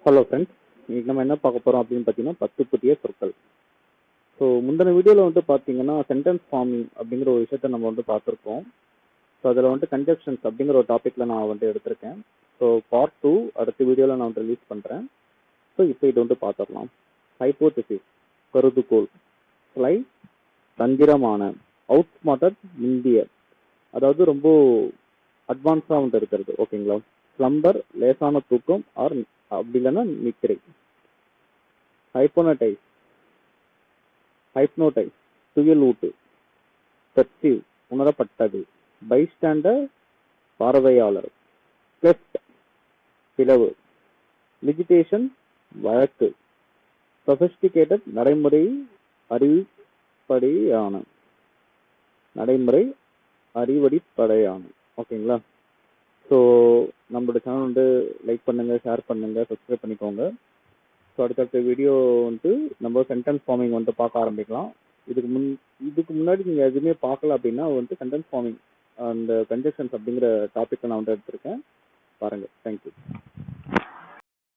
Hello friends, இன்னைக்கு நம்ம என்ன பார்க்க போகிறோம் அப்படின்னு பார்த்தீங்கன்னா 10 புதிய சொற்கள். ஸோ முந்தின வீடியோவில் பார்த்தீங்கன்னா சென்டென்ஸ் ஃபார்மிங் அப்படிங்கிற ஒரு விஷயத்த நம்ம பார்த்துருக்கோம். ஸோ அதில் கன்ஜெக்ஷன்ஸ் அப்படிங்கிற ஒரு டாப்பிக்கில் நான் எடுத்திருக்கேன். ஸோ பார்ட் 2 அடுத்த வீடியோவில் நான் ரிலீஸ் பண்ணுறேன். ஸோ இப்போ இது பார்த்துடலாம். ஹைப்போதெசிஸ் கருதுகோள், ஸ்லை தந்திரமான, அவுட் ஸ்மார்ட்டட் முந்திய, அதாவது ரொம்ப அட்வான்ஸாக இருக்கிறது. ஓகேங்களா? ஸ்லம்பர் லேசான தூக்கம், ஆர் அப்படி இல்லைன்னா நித்திரை. ஹைப்னோடைஸ் துயலூட்டு, பெர்சீவ் உணரப்பட்டது, பைஸ்டாண்டர் பார்வையாளர், கிளெஃப்ட் பிளவு, லிஜிடேஷன் வழக்கு, சொபிஸ்டிகேட்டட் நடைமுறை அறிவடிப்படையான. ஓகேங்களா? ஸோ நம்மளோட சேனல் லைக் பண்ணுங்க, ஷேர் பண்ணுங்க, சப்ஸ்கிரைப் பண்ணிக்கோங்க. ஸோ அடுத்தடுத்த வீடியோ நம்ம சென்டென்ஸ் ஃபார்மிங் பார்க்க ஆரம்பிக்கலாம். இதுக்கு முன்னாடி நீங்கள் எதுவுமே பார்க்கல அப்படின்னா சென்டென்ஸ் ஃபார்மிங் அந்த கன்ஜெக்ஷன்ஸ் அப்படிங்கிற டாப்பிக்கை நான் எடுத்திருக்கேன், பாருங்கள். தேங்க்யூ.